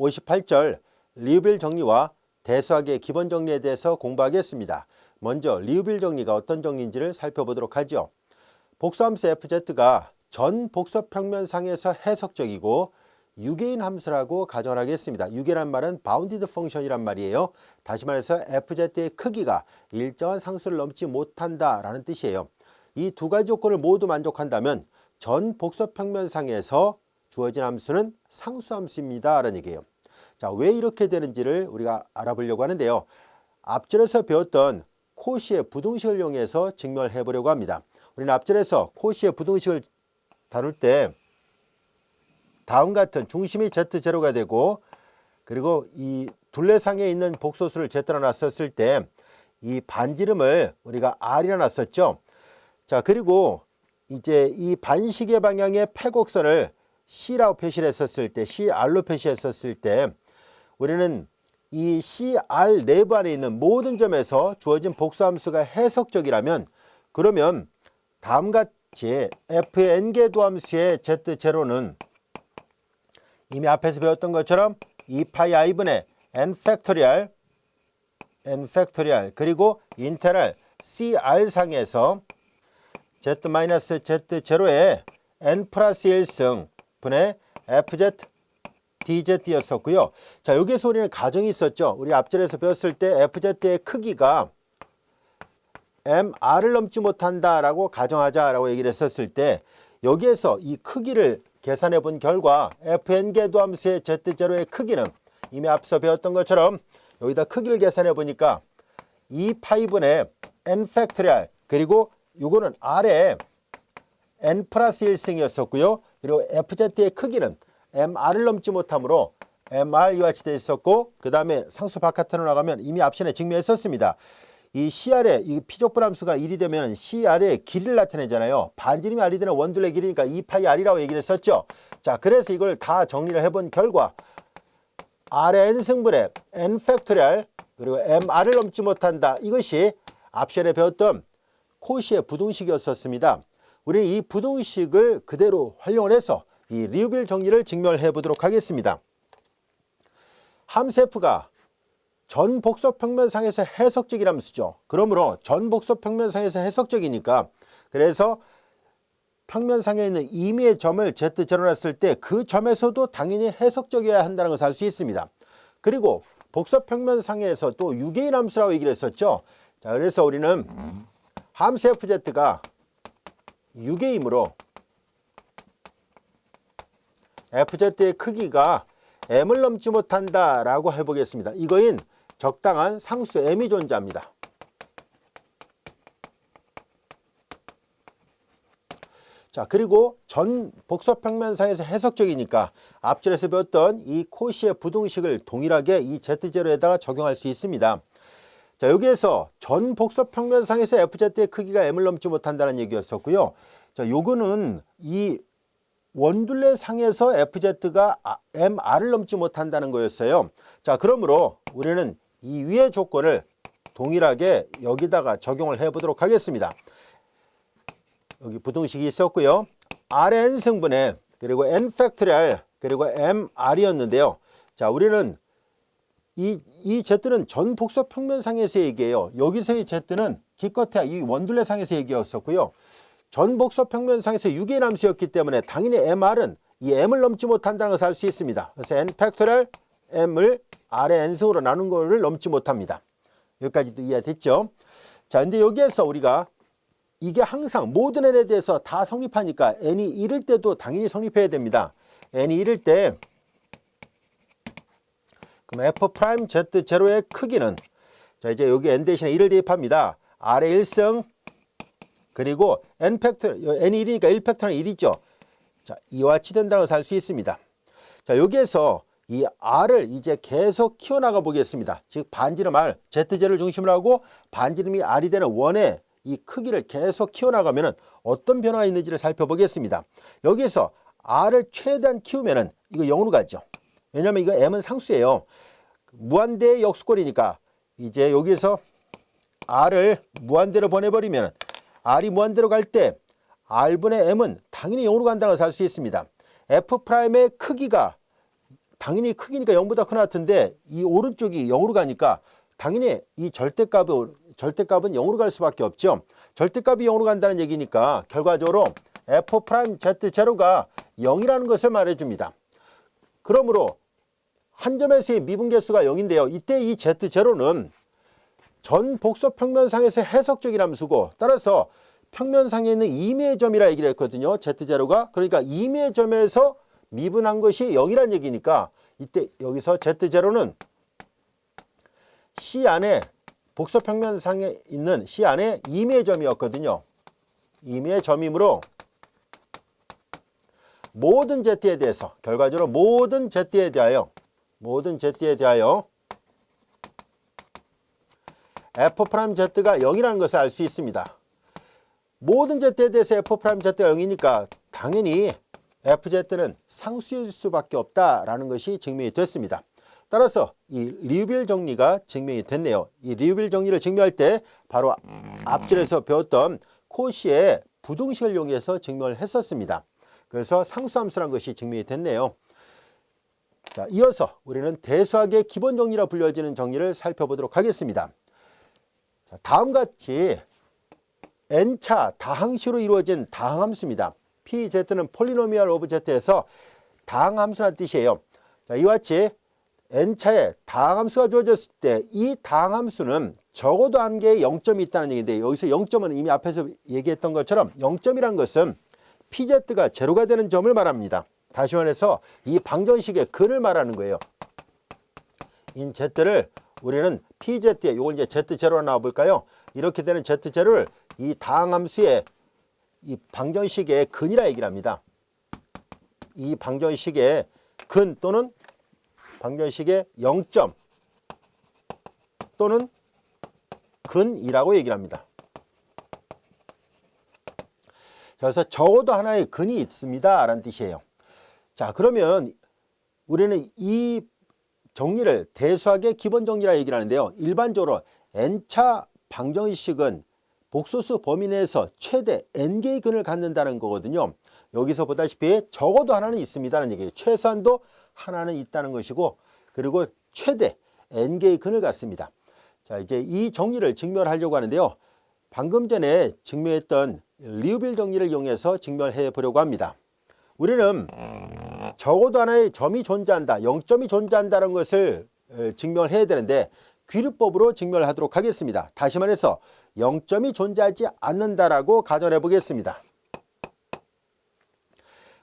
58절 리우빌 정리와 대수학의 기본 정리에 대해서 공부하겠습니다. 먼저 리우빌 정리가 어떤 정리인지를 살펴보도록 하죠. 복수함수 fz가 전 복소평면상에서 해석적이고 유계인 함수라고 가정하겠습니다. 유계란 말은 바운디드 펑션이란 말이에요. 다시 말해서 fz의 크기가 일정한 상수를 넘지 못한다라는 뜻이에요. 이 두 가지 조건을 모두 만족한다면 전 복소평면상에서 주어진 함수는 상수함수입니다 라는 얘기예요. 자, 왜 이렇게 되는지를 우리가 알아보려고 하는데요. 앞절에서 배웠던 코시의 부등식을 이용해서 증명을 해보려고 합니다. 우리는 앞절에서 코시의 부등식을 다룰 때 다음 같은 중심이 Z0가 되고 그리고 이 둘레상에 있는 복소수를 Z로 놨었을 때 이 반지름을 우리가 R이라 놨었죠. 자, 그리고 이제 이 반시계 방향의 패곡선을 C라고 표시를 했었을 때, CR로 표시했었을 때 우리는 이 CR 내부 안에 있는 모든 점에서 주어진 복수함수가 해석적이라면 그러면 다음같이 f의 n개 도함수의 z0는 이미 앞에서 배웠던 것처럼 2파이 i분의 n 팩토리얼 그리고 인테랄 CR상에서 z-z0의 n 플러스 1승 분의 fz dz였었고요. 자, 여기에서 우리는 가정이 있었죠. 우리 앞절에서 배웠을 때 fz의 크기가 mr을 넘지 못한다라고 가정하자라고 얘기를 했었을 때 여기에서 이 크기를 계산해 본 결과 fn개 도함수의 z0의 크기는 이미 앞서 배웠던 것처럼 여기다 크기를 계산해 보니까 2파이분의 n 팩토리얼 그리고 요거는 r의 n 플러스 1승이었었고요. 그리고 fz의 크기는 mr을 넘지 못하므로 mr 이와 같이 되어 있었고 그 다음에 상수 바깥으로 나가면 이미 앞전에 증명했었습니다. 이 CR의 이 피족분함수가 1이 되면 CR의 길이를 나타내잖아요. 반지름이 R이 되는 원둘레 길이니까 2파이 R이라고 얘기를 했었죠. 자, 그래서 이걸 다 정리를 해본 결과 R의 n승분의 n 팩토리얼 그리고 mr을 넘지 못한다. 이것이 앞전에 배웠던 코시의 부등식이었었습니다. 우리는 이 부등식을 그대로 활용을 해서 이 리우빌 정리를 증명을 해보도록 하겠습니다. 함수 f가 전 복소평면상에서 해석적인 함수죠. 그러므로 전 복소평면상에서 해석적이니까 그래서 평면상에 있는 임의의 점을 Z0로 놨을 때 그 점에서도 당연히 해석적이어야 한다는 것을 알 수 있습니다. 그리고 복소평면상에서 또 유계인 함수라고 얘기를 했었죠. 자, 그래서 우리는 함수 fz가 유계이므로 fz의 크기가 m을 넘지 못한다라고 해보겠습니다. 이거인 적당한 상수 m이 존재합니다. 자, 그리고 전 복소평면상에서 해석적이니까 앞절에서 배웠던 이 코시의 부등식을 동일하게 이 Z0에다가 적용할 수 있습니다. 자, 여기에서 전 복소평면상에서 fz의 크기가 m을 넘지 못한다는 얘기였었고요. 자, 요거는 이 원둘레 상에서 fz가 mr을 넘지 못한다는 거였어요. 자, 그러므로 우리는 이 위의 조건을 동일하게 여기다가 적용을 해 보도록 하겠습니다. 여기 부등식이 있었고요. rn 승분의 그리고 n 팩토리얼 그리고 mr이었는데요. 자, 우리는 이 z는 전 복소 평면상에서 얘기해요. 여기서의 z는 기껏해야 이 원둘레 상에서 얘기였었고요. 전 복소 평면상에서 유계인 함수였기 때문에 당연히 mr은 이 m을 넘지 못한다는 것을 알 수 있습니다. 그래서 n 팩토리얼 m을 r의 n승으로 나눈 거를 넘지 못합니다. 여기까지도 이해됐죠? 자, 근데 여기에서 우리가 이게 항상 모든 n에 대해서 다 성립하니까 n이 1일 때도 당연히 성립해야 됩니다. n이 1일 때 그럼 f'z0의 크기는 자, 이제 여기 n 대신에 1을 대입합니다. r의 1승 그리고 n 팩토리얼 n이 1이니까 1 팩토리얼 1이죠. 자, 이와 같이 된다는 것을 알 수 있습니다. 자, 여기에서 이 r을 이제 계속 키워나가 보겠습니다. 즉 반지름 r, z제를 중심으로 하고 반지름이 r이 되는 원의 이 크기를 계속 키워나가면 어떤 변화가 있는지를 살펴보겠습니다. 여기에서 r을 최대한 키우면은 이거 0으로 가죠. 왜냐하면 이거 m은 상수예요. 무한대의 역수꼴이니까 이제 여기에서 r을 무한대로 보내버리면 r이 무한대로 갈 때 r분의 m은 당연히 0으로 간다는 것을 알 수 있습니다. f'의 크기가 당연히 크기니까 0보다 큰 같은데 이 오른쪽이 0으로 가니까 당연히 이 절대값은 0으로 갈 수밖에 없죠. 절대값이 0으로 간다는 얘기니까 결과적으로 F'Z0가 0이라는 것을 말해줍니다. 그러므로 한 점에서의 미분계수가 0인데요. 이때 이 Z0는 전 복소 평면상에서 해석적인 함수고, 따라서 평면상에 있는 임의의 점이라 얘기를 했거든요. Z0가. 그러니까 임의의 점에서 미분한 것이 0이라는 얘기니까 이때 여기서 Z0는 C 안에 복소 평면상에 있는 C 안에 임의의 점이었거든요. 임의의 점이므로 모든 Z에 대해서, 결과적으로 모든 Z에 대하여 F'Z가 0이라는 것을 알 수 있습니다. 모든 Z에 대해서 F'Z가 0이니까 당연히 FZ는 상수일 수밖에 없다라는 것이 증명이 됐습니다. 따라서 이 리우빌 정리가 증명이 됐네요. 이 리우빌 정리를 증명할 때 바로 앞줄에서 배웠던 코시의 부등식을 이용해서 증명을 했었습니다. 그래서 상수함수라는 것이 증명이 됐네요. 자, 이어서 우리는 대수학의 기본 정리라 불려지는 정리를 살펴보도록 하겠습니다. 자, 다음같이 n차 다항식으로 이루어진 다항함수입니다. PZ는 폴리노미얼 오브 Z에서 다항함수라는 뜻이에요. 자, 이와 같이 n차에 다항함수가 주어졌을 때 이 다항함수는 적어도 한 개의 0점이 있다는 얘기인데, 여기서 0점은 이미 앞에서 얘기했던 것처럼 0점이란 것은 PZ가 제로가 되는 점을 말합니다. 다시 말해서 이 방정식의 근을 말하는 거예요. 인 Z를 우리는 PZ에, 이걸 이제 Z0로 나와볼까요? 이렇게 되는 Z0를 이 다항함수의 이 방정식의 근이라 얘기를 합니다. 이 방정식의 근 또는 방정식의 0점 또는 근이라고 얘기를 합니다. 그래서 적어도 하나의 근이 있습니다 라는 뜻이에요. 자, 그러면 우리는 이 정리를 대수학의 기본 정리라 얘기를 하는데요. 일반적으로 n차 방정식은 복소수 범위 내에서 최대 n개의 근을 갖는다는 거거든요. 여기서 보다시피 적어도 하나는 있습니다라는 얘기예요. 최소한도 하나는 있다는 것이고, 그리고 최대 n개의 근을 갖습니다. 자, 이제 이 정리를 증명하려고 하는데요. 방금 전에 증명했던 리우빌 정리를 이용해서 증명해 보려고 합니다. 우리는 적어도 하나의 점이 존재한다, 0점이 존재한다는 것을 증명을 해야 되는데 귀류법으로 증명을 하도록 하겠습니다. 다시 말해서 0점이 존재하지 않는다라고 가정해 보겠습니다.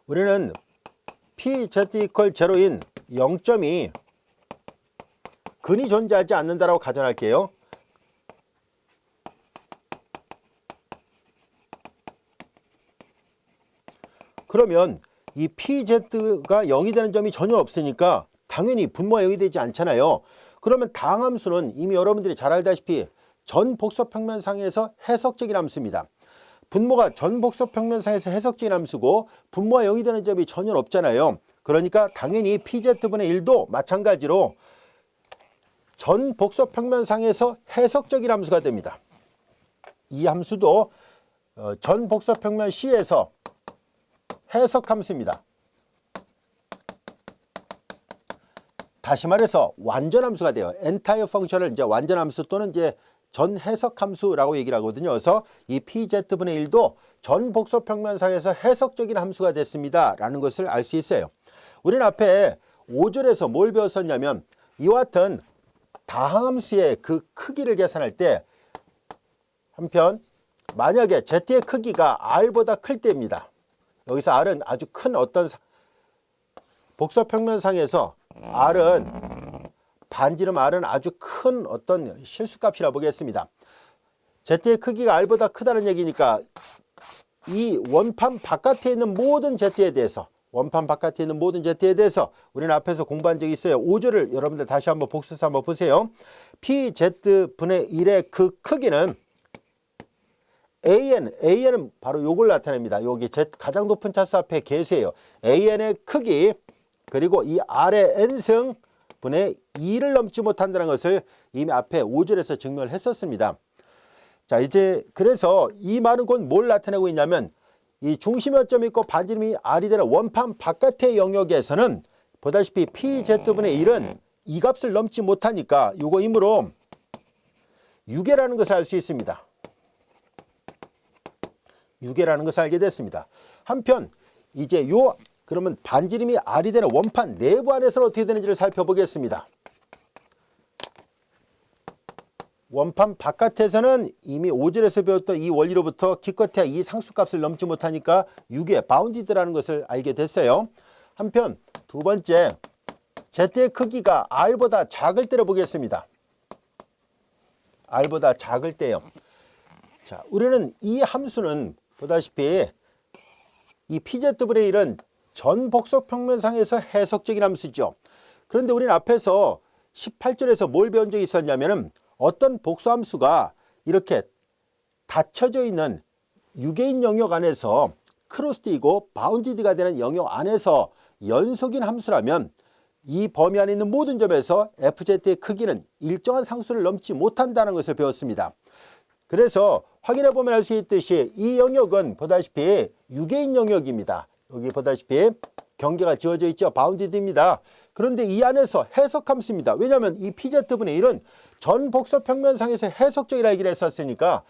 우리는 PZ 이퀄 0인 0점이 근이 존재하지 않는다라고 가정할게요. 그러면 이 PZ가 0이 되는 점이 전혀 없으니까 당연히 분모가 0이 되지 않잖아요. 그러면 다항함수는 이미 여러분들이 잘 알다시피 전복소평면상에서 해석적인 함수입니다. 분모가 전복소평면상에서 해석적인 함수고 분모가 0이 되는 점이 전혀 없잖아요. 그러니까 당연히 PZ분의 1도 마찬가지로 전복소평면상에서 해석적인 함수가 됩니다. 이 함수도 전복소평면 C에서 해석함수입니다. 다시 말해서 완전함수가 돼요. 엔타이어 펑션을 이제 완전함수 또는 이제 전해석함수라고 얘기를 하거든요. 그래서 이 PZ분의 1도 전복소평면상에서 해석적인 함수가 됐습니다 라는 것을 알 수 있어요. 우리는 앞에 5절에서 뭘 배웠었냐면 이와 같은 다항함수의 그 크기를 계산할 때 한편 만약에 Z의 크기가 R보다 클 때입니다. 여기서 R은 아주 큰 어떤 복소평면상에서 반지름 R은 아주 큰 어떤 실수값이라 보겠습니다. Z의 크기가 R보다 크다는 얘기니까 이 원판 바깥에 있는 모든 Z에 대해서 우리는 앞에서 공부한 적이 있어요. 5조를 여러분들 다시 한번 복습해서 한번 보세요. PZ분의 1의 그 크기는 AN은 바로 요걸 나타냅니다. 여기 Z 가장 높은 차수 앞에 계수예요. AN의 크기 그리고 이 R의 N승 분의 2를 넘지 못한다는 것을 이미 앞에 5절에서 증명을 했었습니다. 자, 이제 그래서 이 말은 곧 뭘 나타내고 있냐면 이 중심의 점이 있고 반지름이 R이 되는 원판 바깥의 영역에서는 보다시피 PZ분의 1은 이 값을 넘지 못하니까 이거 이므로 유괴라는 것을 알 수 있습니다. 유괴라는 것을 알게 됐습니다. 한편 이제 그러면 반지름이 R이 되는 원판 내부 안에서는 어떻게 되는지를 살펴보겠습니다. 원판 바깥에서는 이미 5절에서 배웠던 이 원리로부터 기껏해야 이 상수값을 넘지 못하니까 유괴, 바운디드라는 것을 알게 됐어요. 한편 두 번째, Z의 크기가 R보다 작을 때로 보겠습니다. R보다 작을 때요. 자, 우리는 이 함수는 보다시피 이 PZ분의 1은 전 복소 평면상에서 해석적인 함수죠. 그런데 우리는 앞에서 18절에서 뭘 배운 적이 있었냐면은 어떤 복소함수가 이렇게 닫혀져 있는 유괴인 영역 안에서 크로스되고 바운디드가 되는 영역 안에서 연속인 함수라면 이 범위 안에 있는 모든 점에서 FZ의 크기는 일정한 상수를 넘지 못한다는 것을 배웠습니다. 그래서 확인해 보면 알 수 있듯이 이 영역은 보다시피 유괴인 영역입니다. 여기 보다시피 경계가 지어져 있죠. 바운디드입니다. 그런데 이 안에서 해석함수입니다. 왜냐하면 이 PZ분의 1은 전 복소 평면상에서 해석적이라 얘기를 했었으니까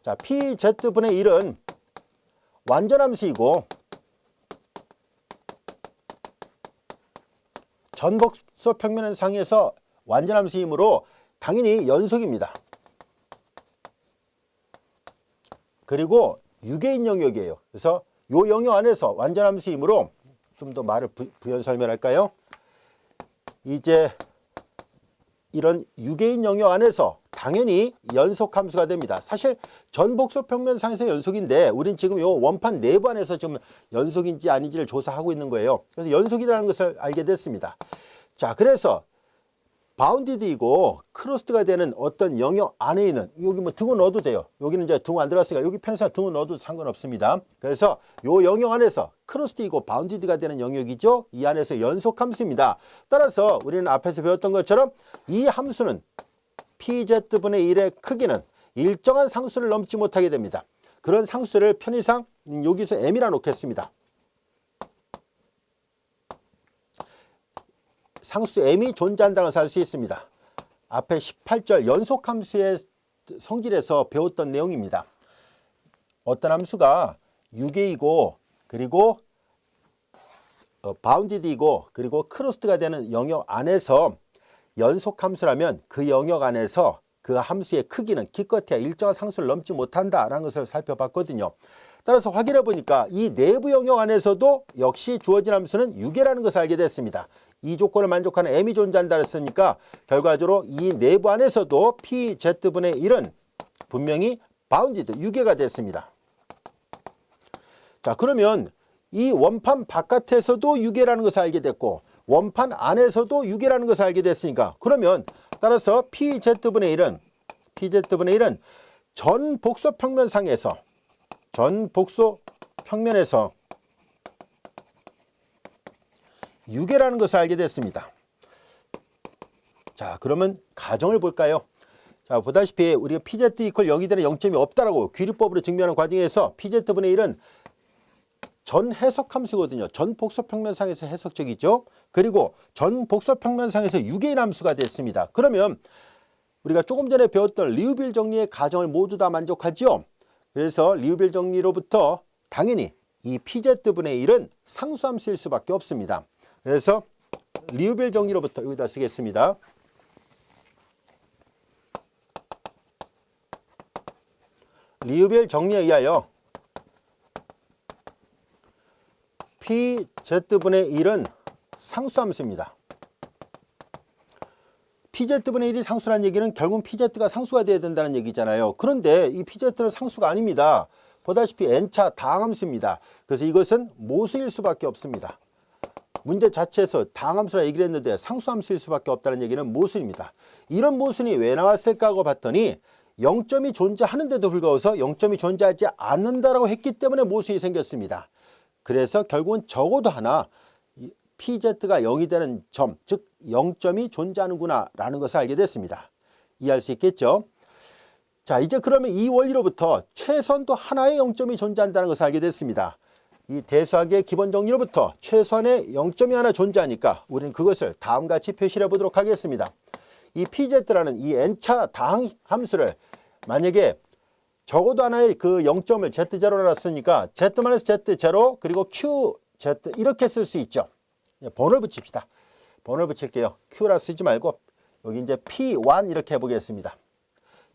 자, PZ분의 1은 완전함수이고 전 복소 평면상에서 완전함수이므로 당연히 연속입니다. 그리고 유괴인 영역이에요. 그래서 이 영역 안에서 완전함수이므로 좀 더 말을 부연 설명할까요? 이제 이런 유괴인 영역 안에서 당연히 연속함수가 됩니다. 사실 전복소 평면상에서 연속인데 우린 지금 이 원판 내부 안에서 좀 연속인지 아닌지를 조사하고 있는 거예요. 그래서 연속이라는 것을 알게 됐습니다. 자, 그래서 바운디드이고 크로스드가 되는 어떤 영역 안에 있는 여기 뭐 등호 넣어도 돼요. 여기는 이제 등호 안 들어갔으니까 여기 편에서 등호 넣어도 상관없습니다. 그래서 요 영역 안에서 크로스드이고 바운디드가 되는 영역이죠. 이 안에서 연속함수입니다. 따라서 우리는 앞에서 배웠던 것처럼 이 함수는 PZ분의 1의 크기는 일정한 상수를 넘지 못하게 됩니다. 그런 상수를 편의상 여기서 M이라 놓겠습니다. 상수 M이 존재한다는 것을 알 수 있습니다. 앞에 18절 연속함수의 성질에서 배웠던 내용입니다. 어떤 함수가 유괴이고 그리고 바운디드이고 그리고 크로스드가 되는 영역 안에서 연속함수라면 그 영역 안에서 그 함수의 크기는 기껏해야 일정한 상수를 넘지 못한다라는 것을 살펴봤거든요. 따라서 확인해 보니까 이 내부 영역 안에서도 역시 주어진 함수는 유괴라는 것을 알게 됐습니다. 이 조건을 만족하는 M이 존재한다 했으니까 결과적으로 이 내부 안에서도 PZ분의 1은 분명히 바운디드, 유괴가 됐습니다. 자, 그러면 이 원판 바깥에서도 유괴라는 것을 알게 됐고 원판 안에서도 유괴라는 것을 알게 됐으니까 그러면 따라서 PZ분의 1은 전 복소 평면상에서 유괴라는 것을 알게 됐습니다. 자, 그러면 가정을 볼까요? 자, 보다시피 우리가 PZ 이퀄 0이 되는 0점이 없다라고 귀립법으로 증명하는 과정에서 PZ분의 1은 전 해석함수거든요. 전 복소평면상에서 해석적이죠. 그리고 전 복소평면상에서 유괴인 함수가 됐습니다. 그러면 우리가 조금 전에 배웠던 리우빌 정리의 가정을 모두 다 만족하죠. 그래서 리우빌 정리로부터 당연히 이 PZ분의 1은 상수함수일 수밖에 없습니다. 그래서 리우빌 정리로부터 여기다 쓰겠습니다. 리우빌 정리에 의하여 PZ분의 1은 상수함수입니다. PZ분의 1이 상수라는 얘기는 결국 PZ가 상수가 돼야 된다는 얘기잖아요. 그런데 이 PZ는 상수가 아닙니다. 보다시피 n차 다항함수입니다. 그래서 이것은 모수일 수밖에 없습니다. 문제 자체에서 다항함수라 얘기를 했는데 상수함수일 수밖에 없다는 얘기는 모순입니다. 이런 모순이 왜 나왔을까 하고 봤더니 0점이 존재하는데도 불구하고 0점이 존재하지 않는다라고 했기 때문에 모순이 생겼습니다. 그래서 결국은 적어도 하나 PZ가 0이 되는 점, 즉 0점이 존재하는구나 라는 것을 알게 됐습니다. 이해할 수 있겠죠? 자, 이제 그러면 이 원리로부터 최소한도 하나의 0점이 존재한다는 것을 알게 됐습니다. 이 대수학의 기본 정리로부터 최소한의 0점이 하나 존재하니까 우리는 그것을 다음과 같이 표시해 보도록 하겠습니다. 이 PZ라는 이 n차 다항 함수를 만약에 적어도 하나의 그 0점을 Z0로 놨으니까 Z-Z0 그리고 QZ 이렇게 쓸 수 있죠. 번호를 붙입시다. 번호를 붙일게요. Q라 쓰지 말고 여기 이제 P1 이렇게 해보겠습니다.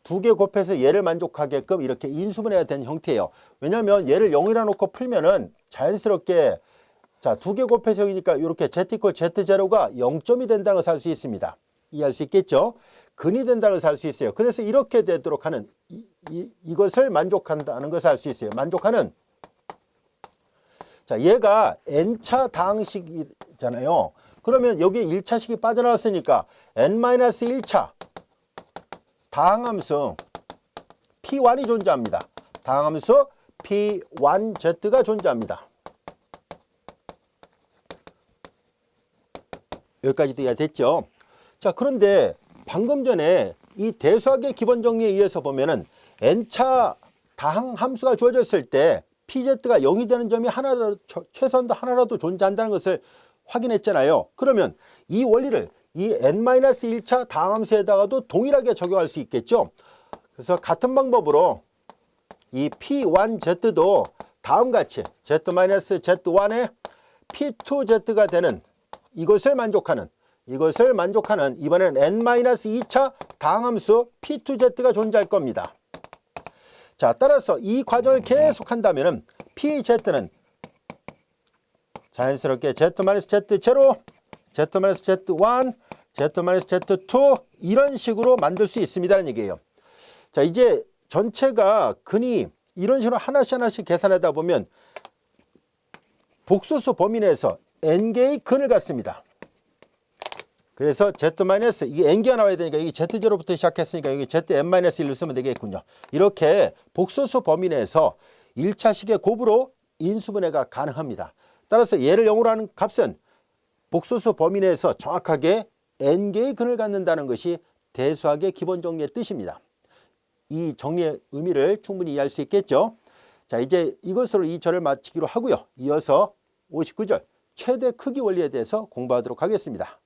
두 개 곱해서 얘를 만족하게끔 이렇게 인수분해가 된 형태예요. 왜냐하면 얘를 0이라 놓고 풀면은 자연스럽게 자, 두 개 곱해서 여기니까 이렇게 Z = Z0가 0점이 된다는 것을 알 수 있습니다. 이해할 수 있겠죠? 근이 된다는 것을 알 수 있어요. 그래서 이렇게 되도록 하는 이것을 만족한다는 것을 알 수 있어요. 만족하는 자, 얘가 n차 다항식이잖아요. 그러면 여기에 1차식이 빠져나왔으니까 n-1차 다항함수 P1이 존재합니다. 다항함수 P1Z가 존재합니다. 여기까지도 이해됐죠? 자, 그런데 방금 전에 이 대수학의 기본 정리에 의해서 보면은 n차 다항함수가 주어졌을 때 PZ가 0이 되는 점이 하나라도 최소한도 하나라도 존재한다는 것을 확인했잖아요. 그러면 이 원리를 이 n-1차 다항함수에다가도 동일하게 적용할 수 있겠죠. 그래서 같은 방법으로 이 P1Z도 다음같이 Z-Z1의 P2Z가 되는 이것을 만족하는 이번에는 n-2차 다항함수 P2Z가 존재할 겁니다. 자, 따라서 이 과정을 계속한다면 PZ는 자연스럽게 Z-Z0, Z-Z1, Z-Z2 이런 식으로 만들 수 있습니다라는 얘기예요. 자, 이제 전체가 근이 이런 식으로 하나씩 계산하다 보면 복소수 범위 내에서 n개의 근을 갖습니다. 그래서 Z- 이게 n개가 나와야 되니까 이게 Z0부터 시작했으니까 여기 Zn-1을 쓰면 되겠군요. 이렇게 복소수 범위 내에서 1차식의 곱으로 인수분해가 가능합니다. 따라서 얘를 0으로 하는 값은 복소수 범위 내에서 정확하게 n개의 근을 갖는다는 것이 대수학의 기본 정리의 뜻입니다. 이 정리의 의미를 충분히 이해할 수 있겠죠. 자, 이제 이것으로 이 절을 마치기로 하고요. 이어서 59절 최대 크기 원리에 대해서 공부하도록 하겠습니다.